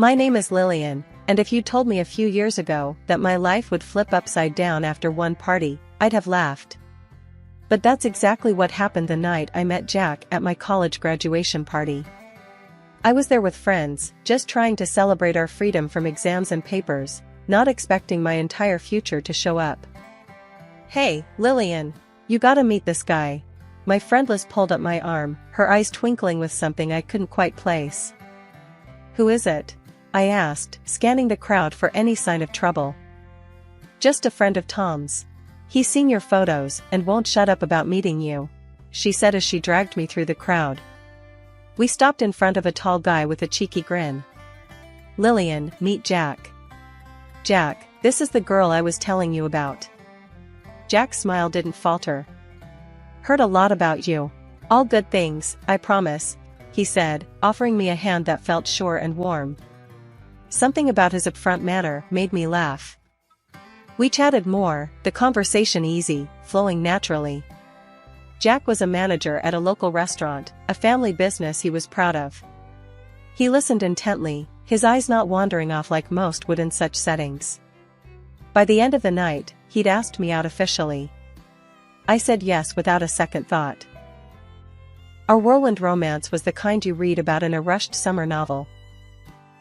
My name is Lillian, and if you told me a few years ago that my life would flip upside down after one party, I'd have laughed. But that's exactly what happened the night I met Jack at my college graduation party. I was there with friends, just trying to celebrate our freedom from exams and papers, not expecting my entire future to show up. "Hey, Lillian, you gotta meet this guy." My friend Liz pulled up my arm, her eyes twinkling with something I couldn't quite place. "Who is it?" I asked, scanning the crowd for any sign of trouble. "Just a friend of Tom's. He's seen your photos and won't shut up about meeting you," she said as she dragged me through the crowd. We stopped in front of a tall guy with a cheeky grin. "Lillian, meet Jack." "Jack, this is the girl I was telling you about." Jack's smile didn't falter. "Heard a lot about you. All good things, I promise," he said, offering me a hand that felt sure and warm. Something about his upfront manner made me laugh. We chatted more, the conversation easy, flowing naturally. Jack was a manager at a local restaurant, a family business he was proud of. He listened intently, his eyes not wandering off like most would in such settings. By the end of the night, he'd asked me out officially. I said yes without a second thought. Our whirlwind romance was the kind you read about in a rushed summer novel.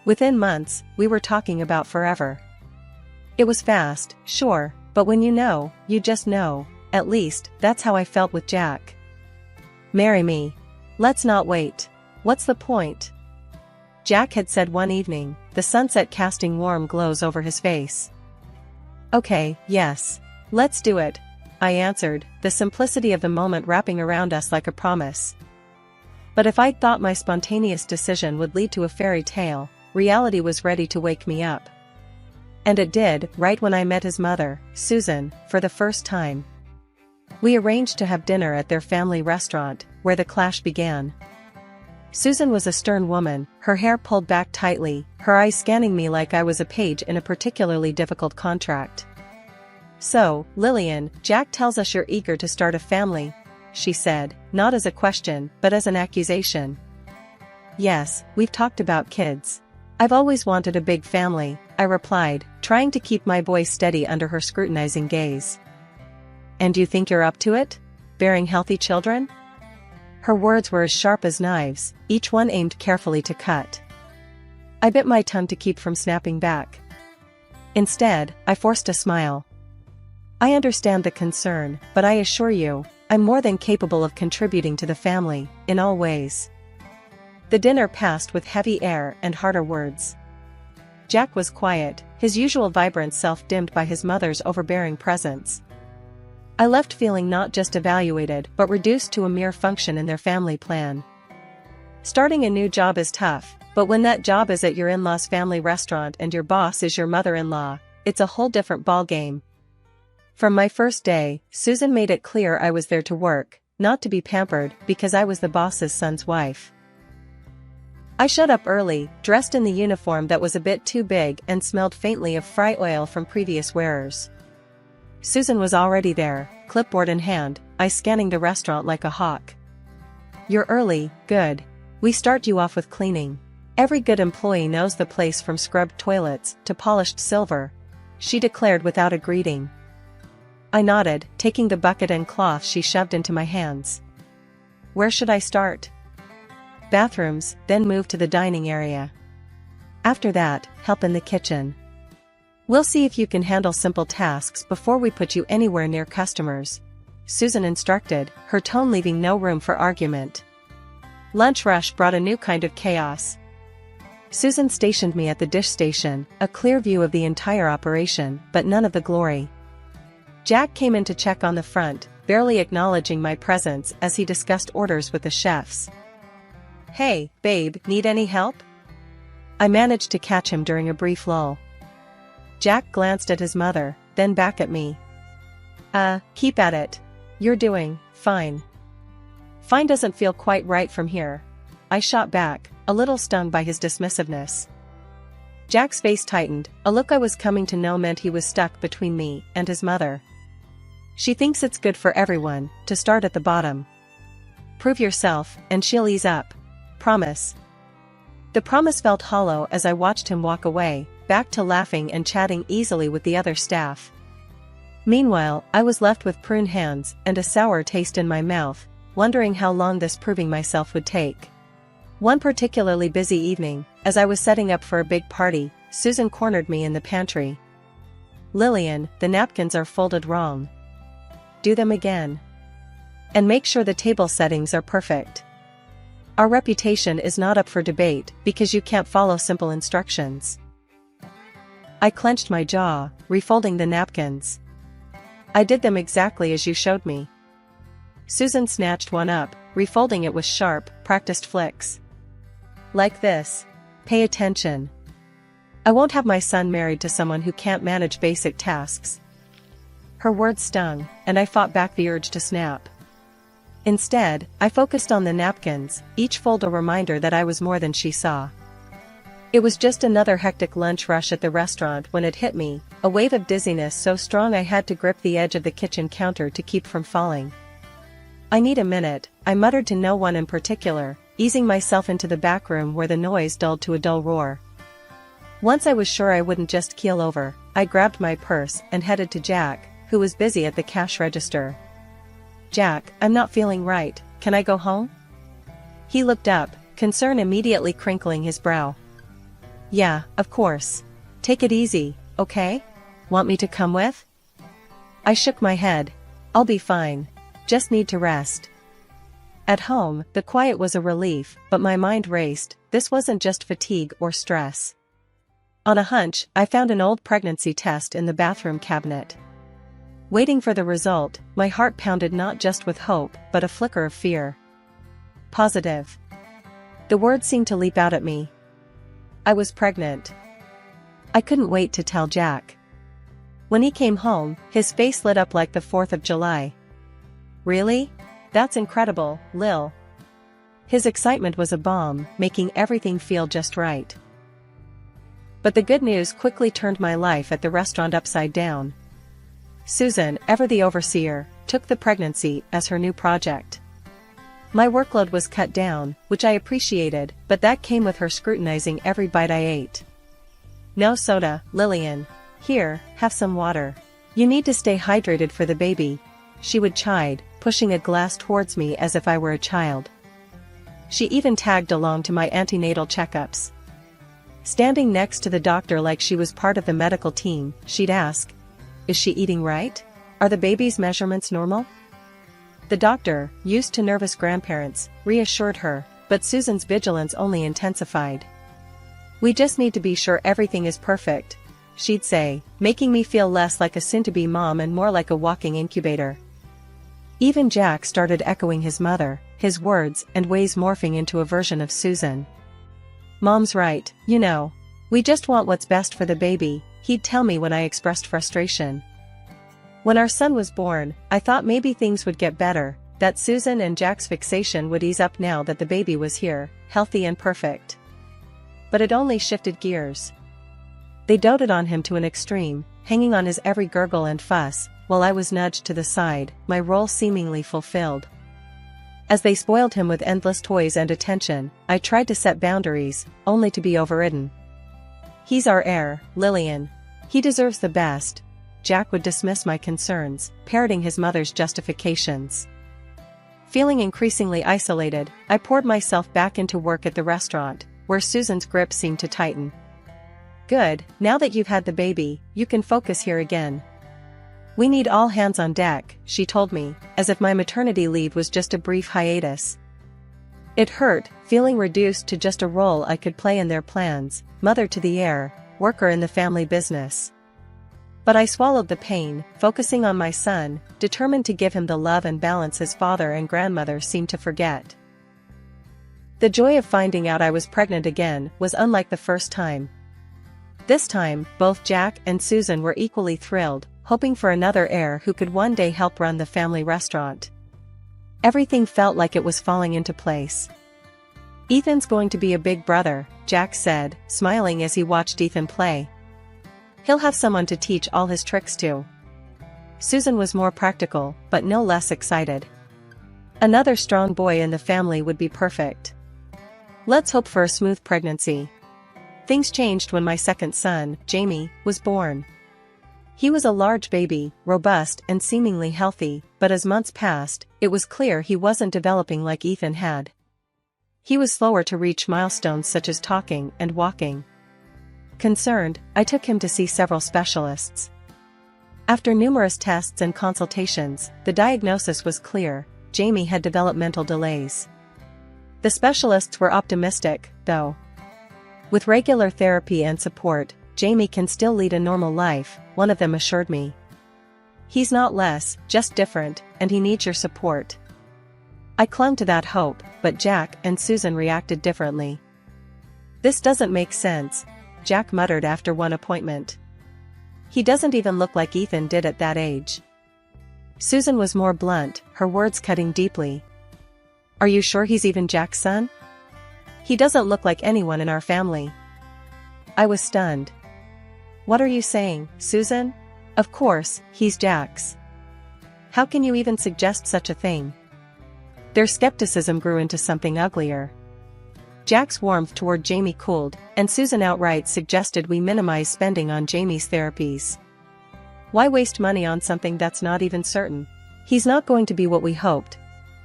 Within months, we were talking about forever. It was fast, sure, but when you know, you just know. At least, that's how I felt with Jack. "Marry me. Let's not wait. What's the point?" Jack had said one evening, the sunset casting warm glows over his face. "Okay, yes. Let's do it," I answered, the simplicity of the moment wrapping around us like a promise. But if I'd thought my spontaneous decision would lead to a fairy tale, reality was ready to wake me up. And it did, right when I met his mother, Susan, for the first time. We arranged to have dinner at their family restaurant, where the clash began. Susan was a stern woman, her hair pulled back tightly, her eyes scanning me like I was a page in a particularly difficult contract. "So, Lillian, Jack tells us you're eager to start a family," she said, not as a question, but as an accusation. "Yes, we've talked about kids. I've always wanted a big family," I replied, trying to keep my voice steady under her scrutinizing gaze. "And you think you're up to it? Bearing healthy children?" Her words were as sharp as knives, each one aimed carefully to cut. I bit my tongue to keep from snapping back. Instead, I forced a smile. "I understand the concern, but I assure you, I'm more than capable of contributing to the family, in all ways." The dinner passed with heavy air and harder words. Jack was quiet, his usual vibrant self dimmed by his mother's overbearing presence. I left feeling not just evaluated but reduced to a mere function in their family plan. Starting a new job is tough, but when that job is at your in-law's family restaurant and your boss is your mother-in-law, it's a whole different ballgame. From my first day, Susan made it clear I was there to work, not to be pampered because I was the boss's son's wife. I showed up early, dressed in the uniform that was a bit too big and smelled faintly of fry oil from previous wearers. Susan was already there, clipboard in hand, eyes scanning the restaurant like a hawk. "You're early, good. We start you off with cleaning. Every good employee knows the place from scrubbed toilets to polished silver," she declared without a greeting. I nodded, taking the bucket and cloth she shoved into my hands. "Where should I start?" "Bathrooms, then move to the dining area. After that, help in the kitchen. We'll see if you can handle simple tasks before we put you anywhere near customers," Susan instructed, her tone leaving no room for argument. Lunch rush brought a new kind of chaos. Susan stationed me at the dish station, a clear view of the entire operation, but none of the glory. Jack came in to check on the front, barely acknowledging my presence as he discussed orders with the chefs. "Hey, babe, need any help?" I managed to catch him during a brief lull. Jack glanced at his mother, then back at me. Keep at it. You're doing fine." "Fine doesn't feel quite right from here," I shot back, a little stung by his dismissiveness. Jack's face tightened, a look I was coming to know meant he was stuck between me and his mother. "She thinks it's good for everyone to start at the bottom. Prove yourself, and she'll ease up. Promise." The promise felt hollow as I watched him walk away, back to laughing and chatting easily with the other staff. Meanwhile, I was left with prune hands and a sour taste in my mouth, wondering how long this proving myself would take. One particularly busy evening, as I was setting up for a big party, Susan cornered me in the pantry. "Lillian, the napkins are folded wrong. Do them again. And make sure the table settings are perfect. Our reputation is not up for debate because you can't follow simple instructions." I clenched my jaw, refolding the napkins. "I did them exactly as you showed me." Susan snatched one up, refolding it with sharp, practiced flicks. "Like this. Pay attention. I won't have my son married to someone who can't manage basic tasks." Her words stung, and I fought back the urge to snap. Instead, I focused on the napkins, each fold a reminder that I was more than she saw. It was just another hectic lunch rush at the restaurant when it hit me, a wave of dizziness so strong I had to grip the edge of the kitchen counter to keep from falling. "I need a minute," I muttered to no one in particular, easing myself into the back room where the noise dulled to a dull roar. Once I was sure I wouldn't just keel over, I grabbed my purse and headed to Jack, who was busy at the cash register. "Jack, I'm not feeling right, can I go home?" He looked up, concern immediately crinkling his brow. "Yeah, of course. Take it easy, okay? Want me to come with?" I shook my head. "I'll be fine. Just need to rest." At home, the quiet was a relief, but my mind raced. This wasn't just fatigue or stress. On a hunch, I found an old pregnancy test in the bathroom cabinet. Waiting for the result, my heart pounded not just with hope, but a flicker of fear. Positive. The word seemed to leap out at me. I was pregnant. I couldn't wait to tell Jack. When he came home, his face lit up like the 4th of July. "Really? That's incredible, Lil." His excitement was a bomb, making everything feel just right. But the good news quickly turned my life at the restaurant upside down. Susan, ever the overseer, took the pregnancy as her new project. My workload was cut down, which I appreciated, but that came with her scrutinizing every bite I ate. "No soda, Lillian. Here, have some water. You need to stay hydrated for the baby," she would chide, pushing a glass towards me as if I were a child. She even tagged along to my antenatal checkups. Standing next to the doctor like she was part of the medical team, she'd ask, "Is she eating right? Are the baby's measurements normal?" The doctor, used to nervous grandparents, reassured her, but Susan's vigilance only intensified. "We just need to be sure everything is perfect," she'd say, making me feel less like a soon-to-be mom and more like a walking incubator. Even Jack started echoing his mother, his words and ways morphing into a version of Susan. "Mom's right, you know. We just want what's best for the baby," he'd tell me when I expressed frustration. When our son was born, I thought maybe things would get better, that Susan and Jack's fixation would ease up now that the baby was here, healthy and perfect. But it only shifted gears. They doted on him to an extreme, hanging on his every gurgle and fuss, while I was nudged to the side, my role seemingly fulfilled. As they spoiled him with endless toys and attention, I tried to set boundaries, only to be overridden. "He's our heir, Lillian. He deserves the best." Jack would dismiss my concerns, parroting his mother's justifications. Feeling increasingly isolated, I poured myself back into work at the restaurant, where Susan's grip seemed to tighten. "Good, now that you've had the baby, you can focus here again. We need all hands on deck," she told me, as if my maternity leave was just a brief hiatus. It hurt, feeling reduced to just a role I could play in their plans, mother to the heir, worker in the family business. But I swallowed the pain, focusing on my son, determined to give him the love and balance his father and grandmother seemed to forget. The joy of finding out I was pregnant again was unlike the first time. This time, both Jack and Susan were equally thrilled, hoping for another heir who could one day help run the family restaurant. Everything felt like it was falling into place. "Ethan's going to be a big brother," Jack said, smiling as he watched Ethan play. "He'll have someone to teach all his tricks to." Susan was more practical, but no less excited. Another strong boy in the family would be perfect. Let's hope for a smooth pregnancy. Things changed when my second son, Jamie, was born. He was a large baby, robust and seemingly healthy, but as months passed, it was clear he wasn't developing like Ethan had. He was slower to reach milestones such as talking and walking. Concerned, I took him to see several specialists. After numerous tests and consultations, the diagnosis was clear: Jamie had developmental delays. The specialists were optimistic, though. With regular therapy and support, Jamie can still lead a normal life, one of them assured me. He's not less, just different, and he needs your support. I clung to that hope, but Jack and Susan reacted differently. This doesn't make sense, Jack muttered after one appointment. He doesn't even look like Ethan did at that age. Susan was more blunt, her words cutting deeply. Are you sure he's even Jack's son? He doesn't look like anyone in our family. I was stunned. What are you saying, Susan? Of course, he's Jack's. How can you even suggest such a thing? Their skepticism grew into something uglier. Jack's warmth toward Jamie cooled, and Susan outright suggested we minimize spending on Jamie's therapies. Why waste money on something that's not even certain? He's not going to be what we hoped,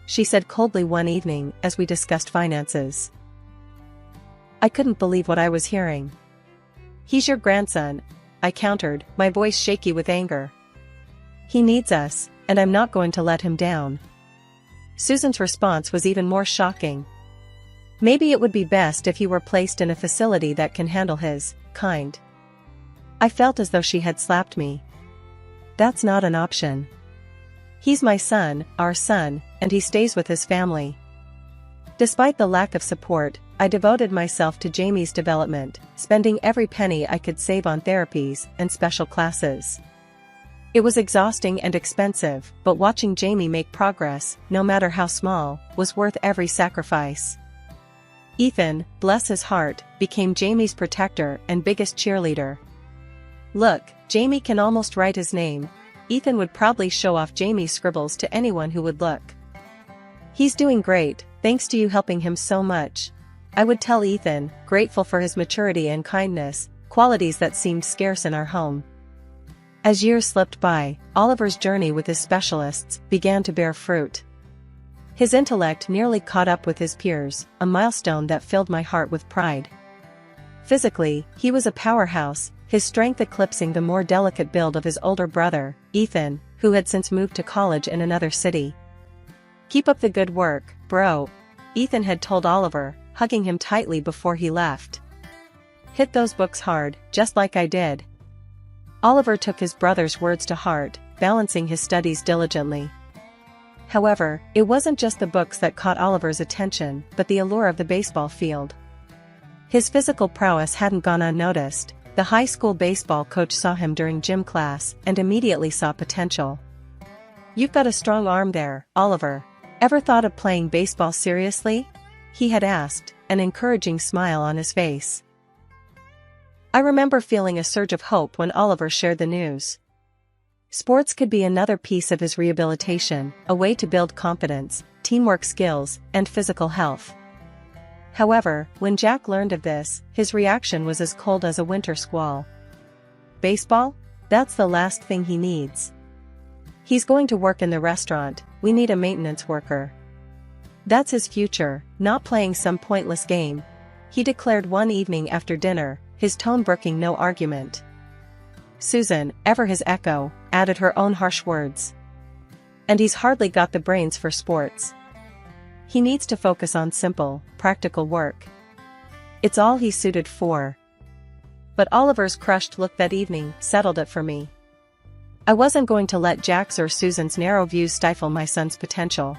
she said coldly one evening as we discussed finances. I couldn't believe what I was hearing. He's your grandson, I countered, my voice shaky with anger. He needs us, and I'm not going to let him down. Susan's response was even more shocking. Maybe it would be best if he were placed in a facility that can handle his kind. I felt as though she had slapped me. That's not an option. He's my son, our son, and he stays with his family. Despite the lack of support, I devoted myself to Jamie's development, spending every penny I could save on therapies and special classes. It was exhausting and expensive, but watching Jamie make progress, no matter how small, was worth every sacrifice. Ethan, bless his heart, became Jamie's protector and biggest cheerleader. Look, Jamie can almost write his name. Ethan would probably show off Jamie's scribbles to anyone who would look. He's doing great, thanks to you helping him so much, I would tell Ethan, grateful for his maturity and kindness, qualities that seemed scarce in our home. As years slipped by, Oliver's journey with his specialists began to bear fruit. His intellect nearly caught up with his peers, a milestone that filled my heart with pride. Physically, he was a powerhouse, his strength eclipsing the more delicate build of his older brother, Ethan, who had since moved to college in another city. Keep up the good work, bro, Ethan had told Oliver, hugging him tightly before he left. Hit those books hard, just like I did. Oliver took his brother's words to heart, balancing his studies diligently. However, it wasn't just the books that caught Oliver's attention, but the allure of the baseball field. His physical prowess hadn't gone unnoticed. The high school baseball coach saw him during gym class and immediately saw potential. You've got a strong arm there, Oliver. Ever thought of playing baseball seriously? He had asked, an encouraging smile on his face. I remember feeling a surge of hope when Oliver shared the news. Sports could be another piece of his rehabilitation, a way to build confidence, teamwork skills, and physical health. However, when Jack learned of this, his reaction was as cold as a winter squall. Baseball? That's the last thing he needs. He's going to work in the restaurant, we need a maintenance worker. That's his future, not playing some pointless game, he declared one evening after dinner, his tone brooking no argument. Susan, ever his echo, added her own harsh words. And he's hardly got the brains for sports. He needs to focus on simple, practical work. It's all he's suited for. But Oliver's crushed look that evening settled it for me. I wasn't going to let Jack's or Susan's narrow views stifle my son's potential.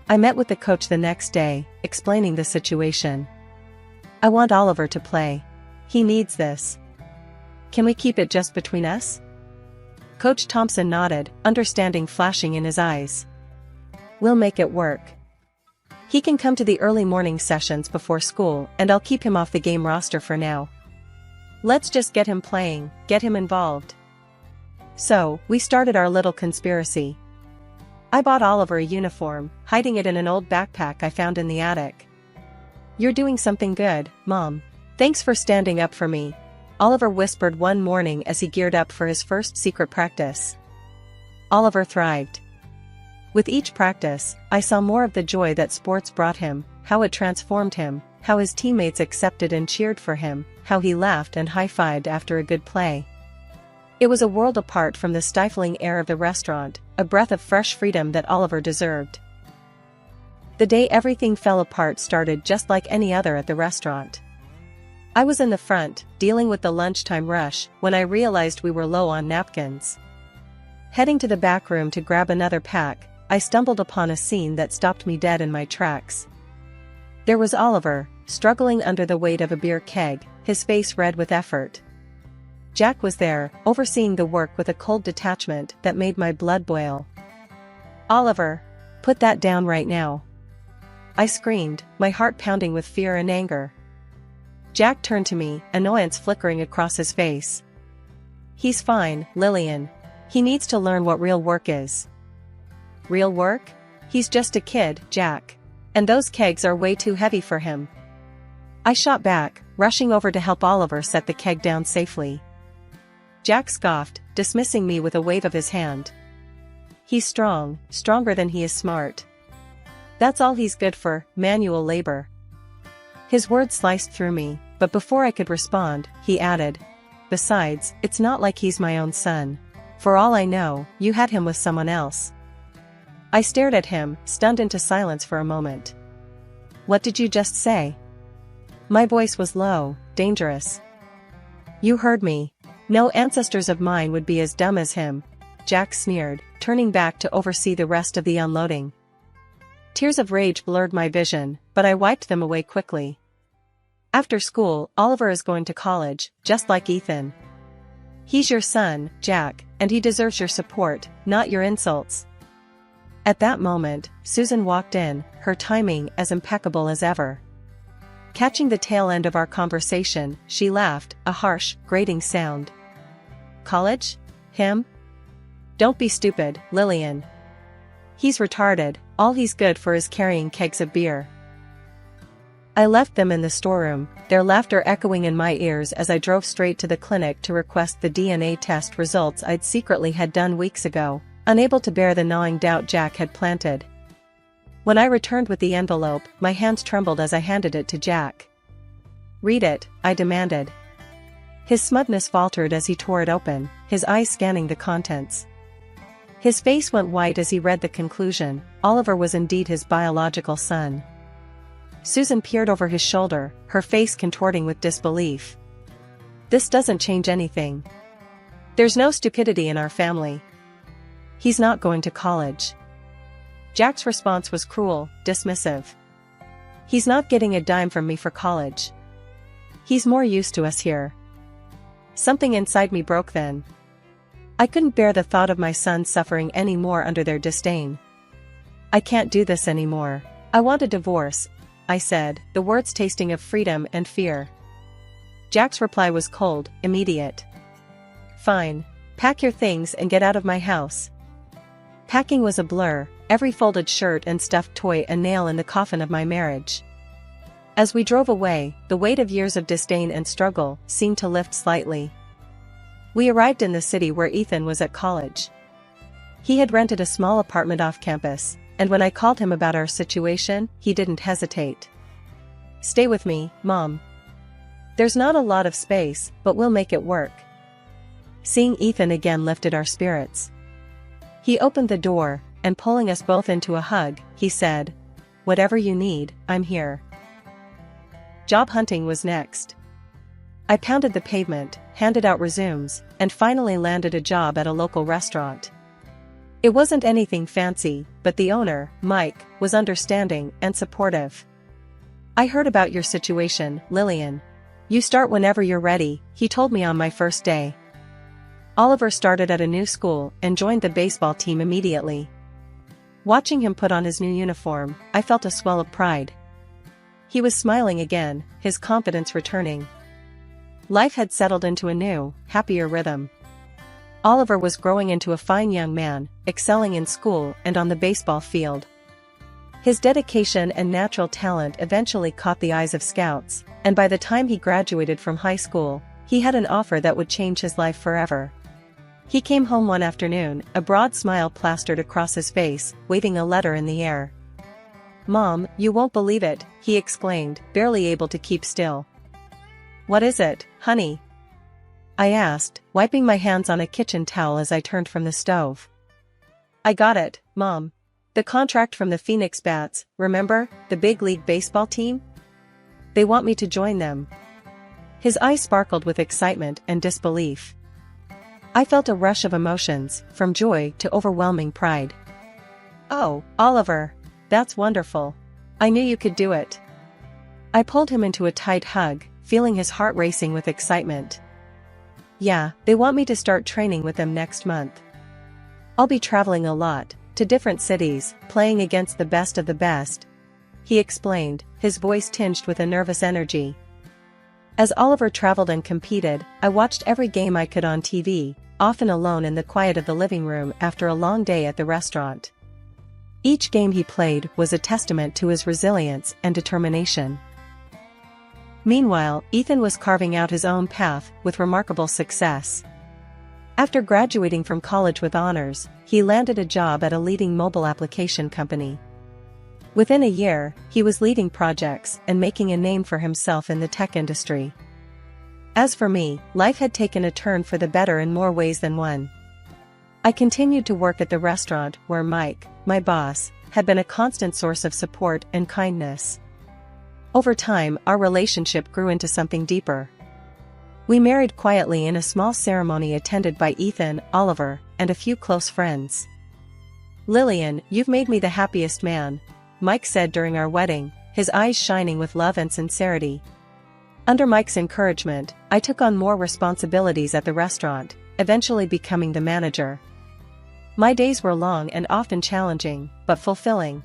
I met with the coach the next day, explaining the situation. I want Oliver to play. He needs this. Can we keep it just between us? Coach Thompson nodded, understanding flashing in his eyes. We'll make it work. He can come to the early morning sessions before school, and I'll keep him off the game roster for now. Let's just get him playing, get him involved. So, we started our little conspiracy. I bought Oliver a uniform, hiding it in an old backpack I found in the attic. You're doing something good, Mom. Thanks for standing up for me, Oliver whispered one morning as he geared up for his first secret practice. Oliver thrived. With each practice, I saw more of the joy that sports brought him, how it transformed him, how his teammates accepted and cheered for him, how he laughed and high-fived after a good play. It was a world apart from the stifling air of the restaurant, a breath of fresh freedom that Oliver deserved. The day everything fell apart started just like any other at the restaurant. I was in the front, dealing with the lunchtime rush, when I realized we were low on napkins. Heading to the back room to grab another pack, I stumbled upon a scene that stopped me dead in my tracks. There was Oliver, struggling under the weight of a beer keg, his face red with effort. Jack was there, overseeing the work with a cold detachment that made my blood boil. "Oliver, put that down right now," I screamed, my heart pounding with fear and anger. Jack turned to me, annoyance flickering across his face. "He's fine, Lillian. He needs to learn what real work is." "Real work? He's just a kid, Jack. And those kegs are way too heavy for him." I shot back, rushing over to help Oliver set the keg down safely. Jack scoffed, dismissing me with a wave of his hand. "He's strong, stronger than he is smart. That's all he's good for, manual labor." His words sliced through me, but before I could respond, he added, "Besides, it's not like he's my own son. For all I know, you had him with someone else." I stared at him, stunned into silence for a moment. "What did you just say?" My voice was low, dangerous. "You heard me. No ancestors of mine would be as dumb as him," Jack sneered, turning back to oversee the rest of the unloading. Tears of rage blurred my vision, but I wiped them away quickly. "After school, Oliver is going to college, just like Ethan. He's your son, Jack, and he deserves your support, not your insults." At that moment, Susan walked in, her timing as impeccable as ever. Catching the tail end of our conversation, she laughed, a harsh, grating sound. "College? Him? Don't be stupid, Lillian. He's retarded, all he's good for is carrying kegs of beer." I left them in the storeroom, their laughter echoing in my ears as I drove straight to the clinic to request the DNA test results I'd secretly had done weeks ago, unable to bear the gnawing doubt Jack had planted. When I returned with the envelope, my hands trembled as I handed it to Jack. "Read it," I demanded. His smugness faltered as he tore it open, his eyes scanning the contents. His face went white as he read the conclusion: Oliver was indeed his biological son. Susan peered over his shoulder, her face contorting with disbelief. "This doesn't change anything. There's no stupidity in our family. He's not going to college." Jack's response was cruel, dismissive. "He's not getting a dime from me for college. He's more used to us here." Something inside me broke then. I couldn't bear the thought of my son suffering any more under their disdain. "I can't do this anymore. I want a divorce," I said, the words tasting of freedom and fear. Jack's reply was cold, immediate. "Fine. Pack your things and get out of my house." Packing was a blur, every folded shirt and stuffed toy a nail in the coffin of my marriage. As we drove away, the weight of years of disdain and struggle seemed to lift slightly. We arrived in the city where Ethan was at college. He had rented a small apartment off campus, and when I called him about our situation, he didn't hesitate. "Stay with me, Mom. There's not a lot of space, but we'll make it work." Seeing Ethan again lifted our spirits. He opened the door, and pulling us both into a hug, he said, "Whatever you need, I'm here." Job hunting was next. I pounded the pavement, handed out resumes, and finally landed a job at a local restaurant. It wasn't anything fancy, but the owner, Mike, was understanding and supportive. "I heard about your situation, Lillian. You start whenever you're ready," he told me on my first day. Oliver started at a new school and joined the baseball team immediately. Watching him put on his new uniform, I felt a swell of pride. He was smiling again, his confidence returning. Life had settled into a new, happier rhythm. Oliver was growing into a fine young man, excelling in school and on the baseball field. His dedication and natural talent eventually caught the eyes of scouts, and by the time he graduated from high school, he had an offer that would change his life forever. He came home one afternoon, a broad smile plastered across his face, waving a letter in the air. "Mom, you won't believe it," he exclaimed, barely able to keep still. "What is it, honey?" I asked, wiping my hands on a kitchen towel as I turned from the stove. "I got it, Mom. The contract from the Phoenix Bats, remember, the big league baseball team? They want me to join them." His eyes sparkled with excitement and disbelief. I felt a rush of emotions, from joy to overwhelming pride. "Oh, Oliver. That's wonderful. I knew you could do it." I pulled him into a tight hug, feeling his heart racing with excitement. "Yeah, they want me to start training with them next month. I'll be traveling a lot, to different cities, playing against the best of the best," he explained, his voice tinged with a nervous energy. As Oliver traveled and competed, I watched every game I could on TV, often alone in the quiet of the living room after a long day at the restaurant. Each game he played was a testament to his resilience and determination. Meanwhile, Ethan was carving out his own path with remarkable success. After graduating from college with honors, he landed a job at a leading mobile application company. Within a year, he was leading projects and making a name for himself in the tech industry. As for me, life had taken a turn for the better in more ways than one. I continued to work at the restaurant where Mike, my boss, had been a constant source of support and kindness. Over time, our relationship grew into something deeper. We married quietly in a small ceremony attended by Ethan, Oliver, and a few close friends. "Lillian, you've made me the happiest man," Mike said during our wedding, his eyes shining with love and sincerity. Under Mike's encouragement, I took on more responsibilities at the restaurant, eventually becoming the manager. My days were long and often challenging, but fulfilling.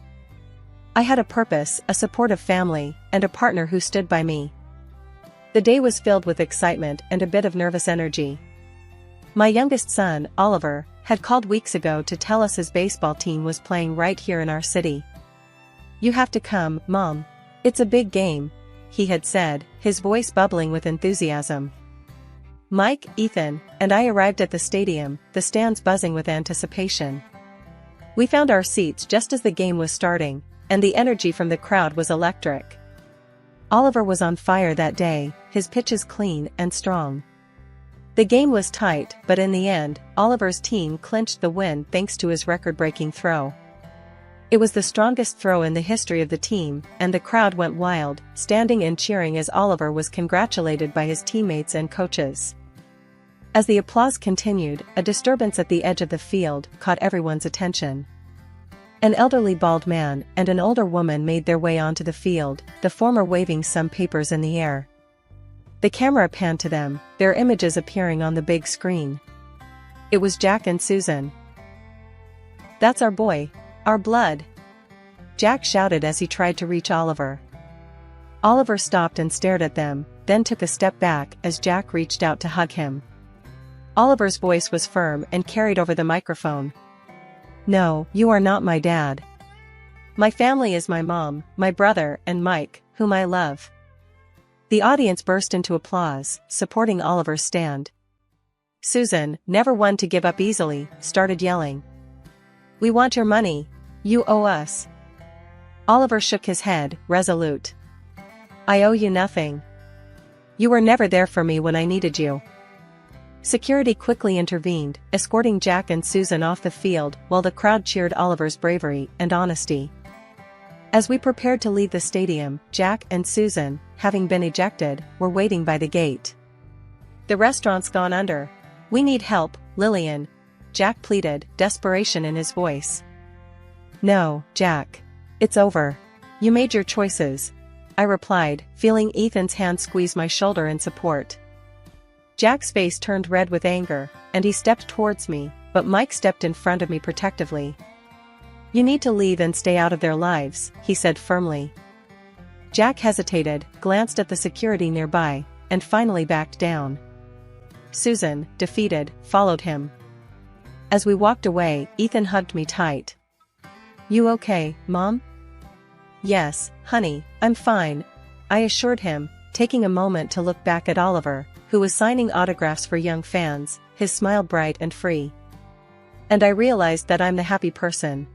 I had a purpose, a supportive family, and a partner who stood by me. The day was filled with excitement and a bit of nervous energy. My youngest son, Oliver, had called weeks ago to tell us his baseball team was playing right here in our city. "You have to come, Mom. It's a big game," he had said, his voice bubbling with enthusiasm. Mike, Ethan, and I arrived at the stadium, the stands buzzing with anticipation. We found our seats just as the game was starting, and the energy from the crowd was electric. Oliver was on fire that day, his pitches clean and strong. The game was tight, but in the end, Oliver's team clinched the win thanks to his record-breaking throw. It was the strongest throw in the history of the team, and the crowd went wild, standing and cheering as Oliver was congratulated by his teammates and coaches. As the applause continued, a disturbance at the edge of the field caught everyone's attention. An elderly bald man and an older woman made their way onto the field, the former waving some papers in the air. The camera panned to them, their images appearing on the big screen. It was Jack and Susan. "That's our boy. Our blood," Jack shouted as he tried to reach Oliver. Oliver stopped and stared at them, then took a step back as Jack reached out to hug him. Oliver's voice was firm and carried over the microphone. "No, you are not my dad. My family is my mom, my brother, and Mike, whom I love." The audience burst into applause, supporting Oliver's stand. Susan, never one to give up easily, started yelling. "We want your money. You owe us." Oliver shook his head, resolute. "I owe you nothing. You were never there for me when I needed you." Security quickly intervened, escorting Jack and Susan off the field while the crowd cheered Oliver's bravery and honesty. As we prepared to leave the stadium, Jack and Susan, having been ejected, were waiting by the gate. "The restaurant's gone under. We need help, Lillian," Jack pleaded, desperation in his voice. "No, Jack. It's over. You made your choices," I replied, feeling Ethan's hand squeeze my shoulder in support. Jack's face turned red with anger, and he stepped towards me, but Mike stepped in front of me protectively. "You need to leave and stay out of their lives," he said firmly. Jack hesitated, glanced at the security nearby, and finally backed down. Susan, defeated, followed him. As we walked away, Ethan hugged me tight. "You okay, Mom?" Yes, honey, I'm fine, I assured him, taking a moment to look back at Oliver, who was signing autographs for young fans, his smile bright and free. And I realized that I'm the happy person.